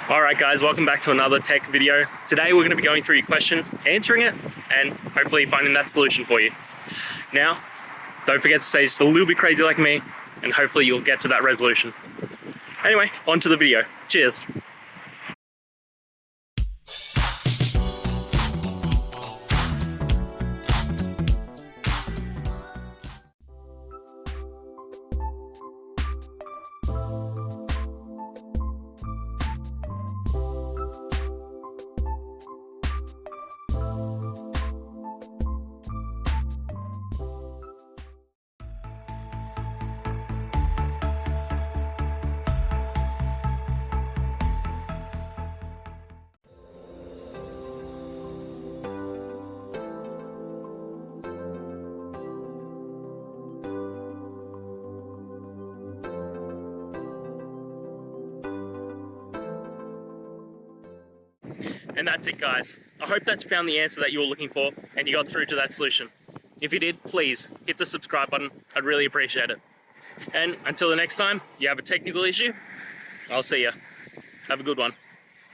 Alright guys, welcome back to another tech video. Today we're going to be going through your question, answering it, and hopefully finding that solution for you. Now, don't forget to stay just a little bit crazy like me, and hopefully you'll get to that resolution. Anyway, on to the video. Cheers! And that's it guys. I hope that's found the answer that you were looking for and you got through to that solution. If you did, please hit the subscribe button. I'd really appreciate it. And until the next time you have a technical issue, I'll see ya. Have a good one.